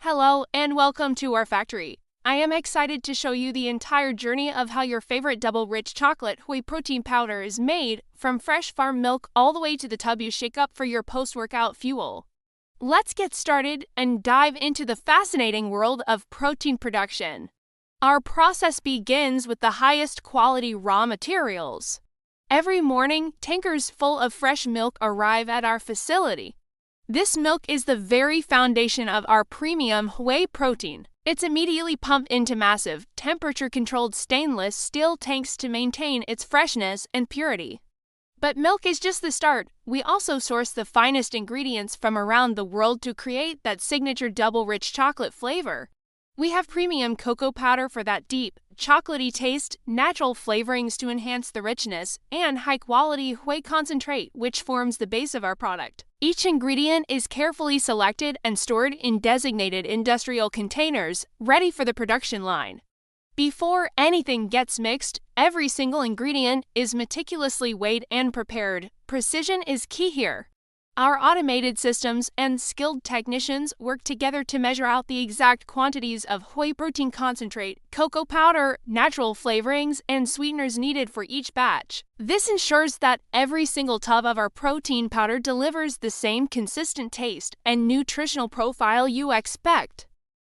Hello and welcome to our factory. I am excited to show you the entire journey of how your favorite double rich chocolate whey protein powder is made, from fresh farm milk all the way to the tub you shake up for your post-workout fuel. Let's get started and dive into the fascinating world of protein production. Our process begins with the highest quality raw materials. Every morning, tankers full of fresh milk arrive at our facility. This milk is the very foundation of our premium whey protein. It's immediately pumped into massive, temperature-controlled stainless steel tanks to maintain its freshness and purity. But milk is just the start. We also source the finest ingredients from around the world to create that signature double rich chocolate flavor. We have premium cocoa powder for that deep, chocolatey taste, natural flavorings to enhance the richness, and high-quality whey concentrate, which forms the base of our product. Each ingredient is carefully selected and stored in designated industrial containers, ready for the production line. Before anything gets mixed, every single ingredient is meticulously weighed and prepared. Precision is key here. Our automated systems and skilled technicians work together to measure out the exact quantities of whey protein concentrate, cocoa powder, natural flavorings, and sweeteners needed for each batch. This ensures that every single tub of our protein powder delivers the same consistent taste and nutritional profile you expect.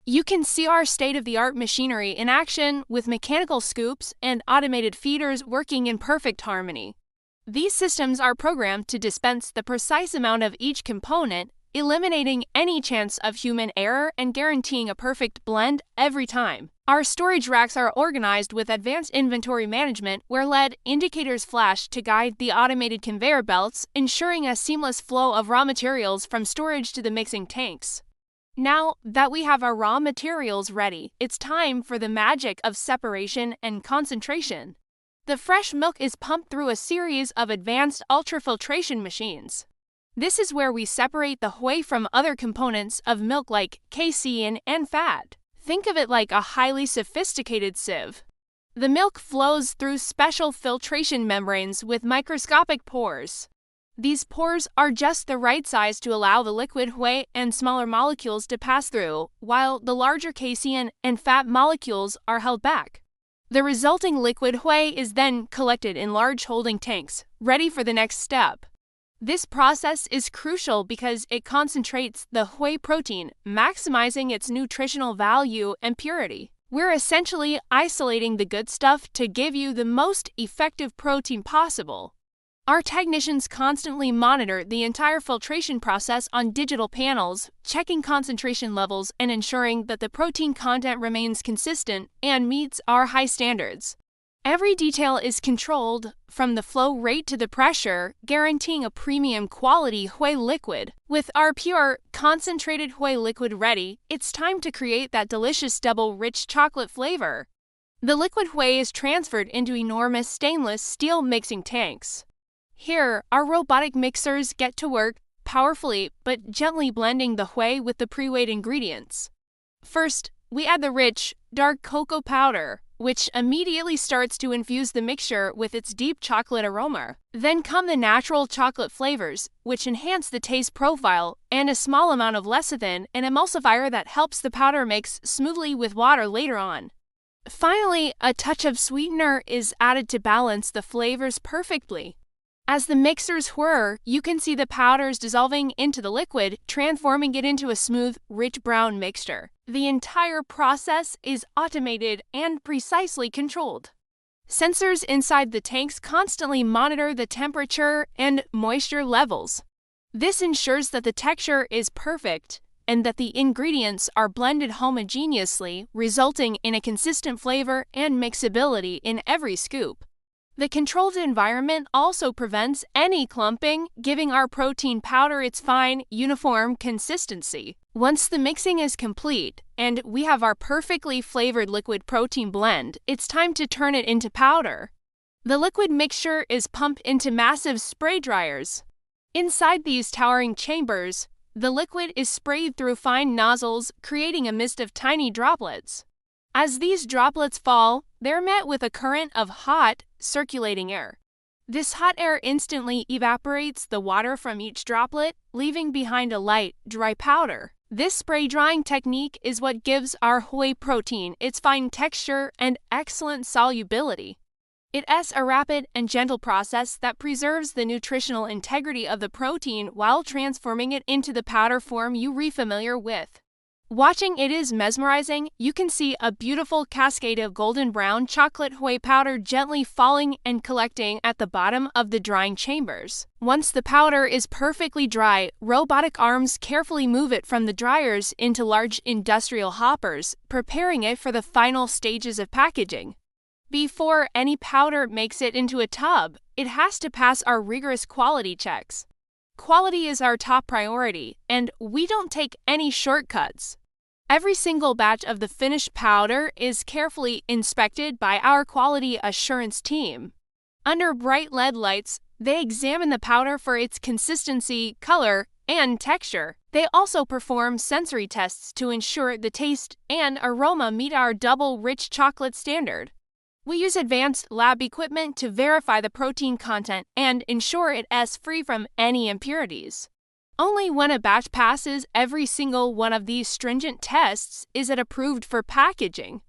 You can see our state-of-the-art machinery in action with mechanical scoops and automated feeders working in perfect harmony. These systems are programmed to dispense the precise amount of each component, eliminating any chance of human error and guaranteeing a perfect blend every time. Our storage racks are organized with advanced inventory management where LED indicators flash to guide the automated conveyor belts, ensuring a seamless flow of raw materials from storage to the mixing tanks. Now that we have our raw materials ready, it's time for the magic of separation and concentration. The fresh milk is pumped through a series of advanced ultrafiltration machines. This is where we separate the whey from other components of milk like casein and fat. Think of it like a highly sophisticated sieve. The milk flows through special filtration membranes with microscopic pores. These pores are just the right size to allow the liquid whey and smaller molecules to pass through, while the larger casein and fat molecules are held back. The resulting liquid whey is then collected in large holding tanks, ready for the next step. This process is crucial because it concentrates the whey protein, maximizing its nutritional value and purity. We're essentially isolating the good stuff to give you the most effective protein possible. Our technicians constantly monitor the entire filtration process on digital panels, checking concentration levels and ensuring that the protein content remains consistent and meets our high standards. Every detail is controlled, from the flow rate to the pressure, guaranteeing a premium quality whey liquid. With our pure, concentrated whey liquid ready, it's time to create that delicious double rich chocolate flavor. The liquid whey is transferred into enormous stainless steel mixing tanks. Here, our robotic mixers get to work, powerfully but gently blending the whey with the pre-weighed ingredients. First, we add the rich, dark cocoa powder, which immediately starts to infuse the mixture with its deep chocolate aroma. Then come the natural chocolate flavors, which enhance the taste profile, and a small amount of lecithin, an emulsifier that helps the powder mix smoothly with water later on. Finally, a touch of sweetener is added to balance the flavors perfectly. As the mixers whir, you can see the powders dissolving into the liquid, transforming it into a smooth, rich brown mixture. The entire process is automated and precisely controlled. Sensors inside the tanks constantly monitor the temperature and moisture levels. This ensures that the texture is perfect and that the ingredients are blended homogeneously, resulting in a consistent flavor and mixability in every scoop. The controlled environment also prevents any clumping, giving our protein powder its fine, uniform consistency. Once the mixing is complete, and we have our perfectly flavored liquid protein blend, it's time to turn it into powder. The liquid mixture is pumped into massive spray dryers. Inside these towering chambers, the liquid is sprayed through fine nozzles, creating a mist of tiny droplets. As these droplets fall, they're met with a current of hot, circulating air. This hot air instantly evaporates the water from each droplet, leaving behind a light, dry powder. This spray drying technique is what gives our whey protein its fine texture and excellent solubility. It is a rapid and gentle process that preserves the nutritional integrity of the protein while transforming it into the powder form you're familiar with. Watching it is mesmerizing. You can see a beautiful cascade of golden brown chocolate whey powder gently falling and collecting at the bottom of the drying chambers. Once the powder is perfectly dry, robotic arms carefully move it from the dryers into large industrial hoppers, preparing it for the final stages of packaging. Before any powder makes it into a tub, it has to pass our rigorous quality checks. Quality is our top priority, and we don't take any shortcuts. Every single batch of the finished powder is carefully inspected by our quality assurance team. Under bright LED lights, they examine the powder for its consistency, color, and texture. They also perform sensory tests to ensure the taste and aroma meet our double rich chocolate standard. We use advanced lab equipment to verify the protein content and ensure it is free from any impurities. Only when a batch passes every single one of these stringent tests is it approved for packaging.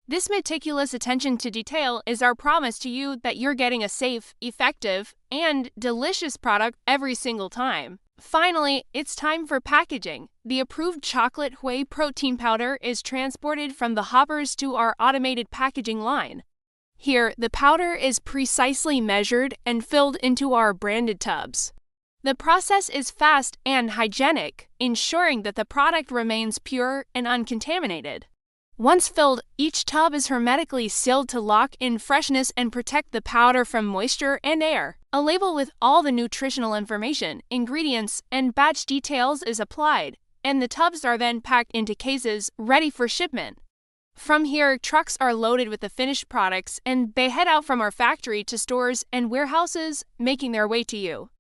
This meticulous attention to detail is our promise to you that you're getting a safe, effective, and delicious product every single time. Finally, it's time for packaging. The approved chocolate whey protein powder is transported from the hoppers to our automated packaging line. Here, the powder is precisely measured and filled into our branded tubs. The process is fast and hygienic, ensuring that the product remains pure and uncontaminated. Once filled, each tub is hermetically sealed to lock in freshness and protect the powder from moisture and air. A label with all the nutritional information, ingredients, and batch details is applied, and the tubs are then packed into cases ready for shipment. From here, trucks are loaded with the finished products, and they head out from our factory to stores and warehouses, making their way to you.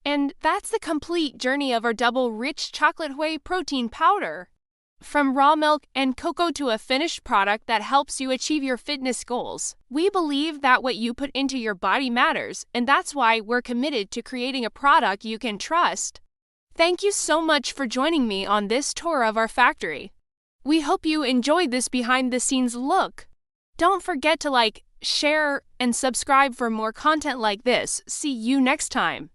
And that's the complete journey of our double rich chocolate whey protein powder. From raw milk and cocoa to a finished product that helps you achieve your fitness goals. We believe that what you put into your body matters, and that's why we're committed to creating a product you can trust. Thank you so much for joining me on this tour of our factory. We hope you enjoyed this behind-the-scenes look. Don't forget to like, share, and subscribe for more content like this. See you next time.